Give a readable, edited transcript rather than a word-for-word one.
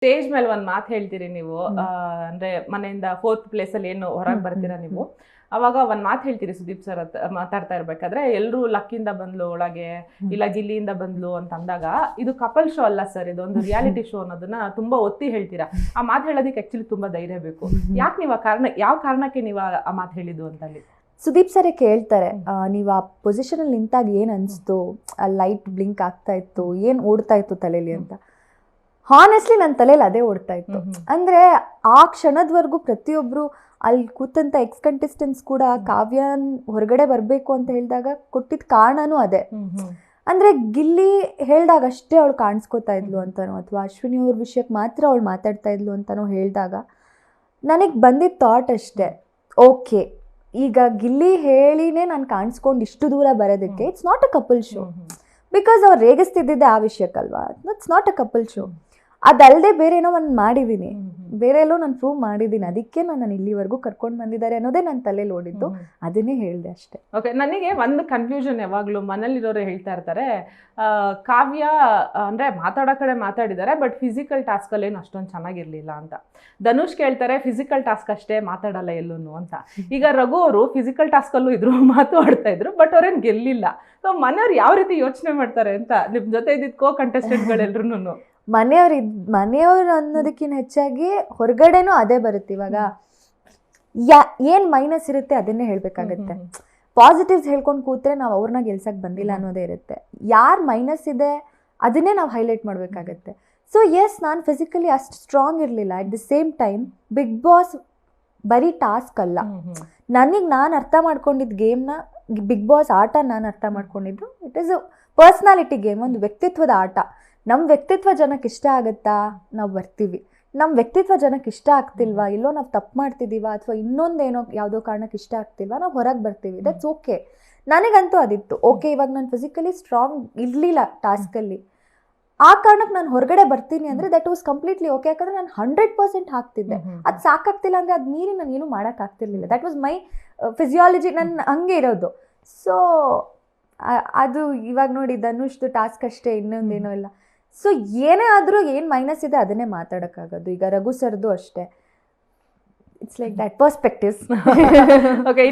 Stage ಮೇಲೆ ಒಂದ್ ಮಾತು ಹೇಳ್ತೀರಿ ನೀವು, ಅಂದ್ರೆ ಮನೆಯಿಂದ 4th ಪ್ಲೇಸ್ ಅಲ್ಲಿ ಏನು ಹೊರಗೆ ಬರ್ತೀರಾ ನೀವು, ಅವಾಗ ಒಂದ್ ಮಾತು ಹೇಳ್ತೀರಿ ಸುದೀಪ್ ಸರ್ ಮಾತಾಡ್ತಾ ಇರ್ಬೇಕಾದ್ರೆ, ಎಲ್ರು ಲಕ್ಕಿಂದ ಬಂದ್ಲು ಒಳಗೆ ಇಲ್ಲ ಗಿಲ್ಲಿಯಿಂದ ಬಂದ್ಲು ಅಂತ ಅಂದಾಗ, ಇದು ಕಪಲ್ ಶೋ ಅಲ್ಲ ಸರ್, ಇದೊಂದು ರಿಯಾಲಿಟಿ ಶೋ ಅನ್ನೋದನ್ನ ತುಂಬಾ ಒತ್ತಿ ಹೇಳ್ತೀರಾ. ಆ ಮಾತು ಹೇಳೋದಕ್ಕೆ ಆಕ್ಚುಲಿ ತುಂಬಾ ಧೈರ್ಯ ಬೇಕು. ಯಾಕೆ ನೀವು ಆ ಕಾರಣ, ಯಾವ ಕಾರಣಕ್ಕೆ ನೀವು ಆ ಮಾತು ಹೇಳಿದ್ದು ಅಂತ ಅಲ್ಲಿ ಸುದೀಪ್ ಸರೇ ಕೇಳ್ತಾರೆ, ನೀವು ಆ ಪೊಸಿಷನ್ ಅಲ್ಲಿ ನಿಂತಾಗ ಏನ್ ಅನ್ಸ್ತು, ಆ ಲೈಟ್ ಬ್ಲಿಂಕ್ ಆಗ್ತಾ ಇತ್ತು, ಏನ್ ಓಡ್ತಾ ಇತ್ತು ತಲೆಯಲ್ಲಿ ಅಂತ. ಹಾನೆಸ್ಟ್ಲಿ ನನ್ನ ತಲೆಯಲ್ಲಿ ಅದೇ ಓಡ್ತಾ ಇತ್ತು. ಅಂದ್ರೆ ಆ ಕ್ಷಣದವರೆಗೂ ಪ್ರತಿಯೊಬ್ರು ಅಲ್ಲಿ ಕೂತಂತ ಎಕ್ಸ್ ಕಂಟೆಸ್ಟೆಂಟ್ಸ್ ಕೂಡ ಕಾವ್ಯನ್ ಹೊರಗಡೆ ಬರ್ಬೇಕು ಅಂತ ಹೇಳಿದಾಗ ಕೊಟ್ಟಿದ್ದ ಕಾರಣನೂ ಅದೇ. ಅಂದ್ರೆ ಗಿಲ್ಲಿ ಹೇಳ್ದಾಗ ಅಷ್ಟೇ ಅವಳು ಕಾಣಿಸ್ಕೋತಾ ಇದ್ಲು ಅಂತಾನೋ, ಅಥವಾ ಅಶ್ವಿನಿ ಅವ್ರ ವಿಷಯಕ್ಕೆ ಮಾತ್ರ ಅವಳು ಮಾತಾಡ್ತಾ ಇದ್ಲು ಅಂತಾನೋ ಹೇಳಿದಾಗ ನನಗೆ ಬಂದಿದ್ದ ಥಾಟ್ ಅಷ್ಟೇ, ಓಕೆ ಈಗ ಗಿಲ್ಲಿ ಹೇಳಿನೇ ನಾನು ಕಾಣಿಸ್ಕೊಂಡು ಇಷ್ಟು ದೂರ ಬರೋದಕ್ಕೆ it's not a couple show, because ಅವ್ರು ರೇಗಿಸ್ತಿದ್ದಿದ್ದೆ ಆ ವಿಷಯಕ್ಕಲ್ವಾ, it's not a couple show. ಅದಲ್ಲದೆ ಬೇರೆ ಏನೋ ಒಂದು ಮಾಡಿದ್ದೀನಿ, ಬೇರೆ ಎಲ್ಲೋ ನಾನು ಪ್ರೂವ್ ಮಾಡಿದ್ದೀನಿ, ಅದಕ್ಕೆ ನಾನು ಇಲ್ಲಿವರೆಗೂ ಕರ್ಕೊಂಡು ಬಂದಿದ್ದಾರೆ ಅನ್ನೋದೇ ನನ್ನ ತಲೆಯಲ್ಲಿ ಓಡಿದ್ದು, ಅದನ್ನೇ ಹೇಳಿದೆ ಅಷ್ಟೇ. ಓಕೆ, ನನಗೆ ಒಂದು ಕನ್ಫ್ಯೂಷನ್ ಯಾವಾಗಲೂ ಮನೇಲಿರೋರು ಹೇಳ್ತಾ ಇರ್ತಾರೆ, ಕಾವ್ಯ ಅಂದರೆ ಮಾತಾಡೋ ಕಡೆ ಮಾತಾಡಿದ್ದಾರೆ ಬಟ್ ಫಿಸಿಕಲ್ ಟಾಸ್ಕಲ್ಲಿ ಏನು ಅಷ್ಟೊಂದು ಚೆನ್ನಾಗಿರಲಿಲ್ಲ ಅಂತ. ಧನುಷ್ ಕೇಳ್ತಾರೆ ಫಿಸಿಕಲ್ ಟಾಸ್ಕ್ ಅಷ್ಟೇ ಮಾತಾಡಲ್ಲ ಎಲ್ಲೂ ಅಂತ. ಈಗ ರಘು ಅವರು ಫಿಸಿಕಲ್ ಟಾಸ್ಕಲ್ಲೂ ಇದ್ರು, ಮಾತಾಡ್ತಾ ಇದ್ರು, ಬಟ್ ಅವ್ರೇನು ಗೆಲ್ಲಿಲ್ಲ. ಸೊ ಮನೆಯವ್ರು ಯಾವ ರೀತಿ ಯೋಚನೆ ಮಾಡ್ತಾರೆ ಅಂತ, ನಿಮ್ಮ ಜೊತೆ ಇದ್ದಿದ್ದು ಕೋ ಕಂಟೆಸ್ಟೆಂಟ್ಗಳೆಲ್ಲರೂ ಮನೆಯವ್ರು ಅನ್ನೋದಕ್ಕಿಂತ ಹೆಚ್ಚಾಗಿ ಹೊರಗಡೆನೂ ಅದೇ ಬರುತ್ತೆ. ಇವಾಗ ಏನ್ ಮೈನಸ್ ಇರುತ್ತೆ ಅದನ್ನೇ ಹೇಳ್ಬೇಕಾಗತ್ತೆ. ಪಾಸಿಟಿವ್ಸ್ ಹೇಳ್ಕೊಂಡು ಕೂತ್ರೆ ನಾವು ಅವ್ರನ್ನ ಗೆಲ್ಸಕ್ ಬಂದಿಲ್ಲ ಅನ್ನೋದೇ ಇರುತ್ತೆ. ಯಾರ್ ಮೈನಸ್ ಇದೆ ಅದನ್ನೇ ನಾವು ಹೈಲೈಟ್ ಮಾಡ್ಬೇಕಾಗತ್ತೆ. ಸೊ ಎಸ್, ನಾನು ಫಿಸಿಕಲಿ ಅಷ್ಟು ಸ್ಟ್ರಾಂಗ್ ಇರಲಿಲ್ಲ. At the same time Bigg Boss ಬರೀ ಟಾಸ್ಕ್ ಅಲ್ಲ. ನಾನು ಅರ್ಥ ಮಾಡ್ಕೊಂಡಿದ್ದ ಗೇಮ್ನ, ಬಿಗ್ ಬಾಸ್ ಆಟ ನಾನು ಅರ್ಥ ಮಾಡ್ಕೊಂಡಿದ್ದು, it is a personality game, ಒಂದು ವ್ಯಕ್ತಿತ್ವದ ಆಟ. ನಮ್ಮ ವ್ಯಕ್ತಿತ್ವ ಜನಕ್ಕೆ ಇಷ್ಟ ಆಗುತ್ತಾ, ನಾವು ಬರ್ತೀವಿ. ನಮ್ಮ ವ್ಯಕ್ತಿತ್ವ ಜನಕ್ಕೆ ಇಷ್ಟ ಆಗ್ತಿಲ್ವಾ, ಇಲ್ಲೋ ನಾವು ತಪ್ಪು ಮಾಡ್ತಿದ್ದೀವ, ಅಥವಾ ಇನ್ನೊಂದೇನೋ ಯಾವುದೋ ಕಾರಣಕ್ಕೆ ಇಷ್ಟ ಆಗ್ತಿಲ್ವಾ, ನಾವು ಹೊರಗೆ ಬರ್ತೀವಿ. That's okay. ನನಗಂತೂ ಅದಿತ್ತು. ಓಕೆ, ಇವಾಗ ನಾನು ಫಿಸಿಕಲಿ ಸ್ಟ್ರಾಂಗ್ ಇರಲಿಲ್ಲ ಟಾಸ್ಕಲ್ಲಿ, ಆ ಕಾರಣಕ್ಕೆ ನಾನು ಹೊರಗಡೆ ಬರ್ತೀನಿ ಅಂದರೆ ದಟ್ ವಾಸ್ ಕಂಪ್ಲೀಟ್ಲಿ ಓಕೆ. ಯಾಕಂದರೆ ನಾನು 100% ಹಾಕ್ತಿದ್ದೆ. ಅದು ಸಾಕಾಗ್ತಿಲ್ಲ ಅಂದರೆ ಅದು ಮೀರಿ ನಾನು ಏನೂ ಮಾಡೋಕ್ಕಾಗ್ತಿರ್ಲಿಲ್ಲ. ದಟ್ ವಾಸ್ ಮೈ ಫಿಸಿಯಾಲಜಿ, ನನ್ನ ಹಂಗೆ ಇರೋದು. ಸೊ ಅದು ಇವಾಗ ನೋಡಿ ಧನುಷ್ದು ಟಾಸ್ಕ್ ಅಷ್ಟೇ, ಇನ್ನೊಂದೇನೋ ಇಲ್ಲ. ಸೊ ಏನೇ ಆದರೂ ಏನು ಮೈನಸ್ ಇದೆ ಅದನ್ನೇ ಮಾತಾಡೋಕ್ಕಾಗೋದು. ಈಗ ರಘು ಸರ್ದು ಅಷ್ಟೇ, it's like that perspectives. Okay.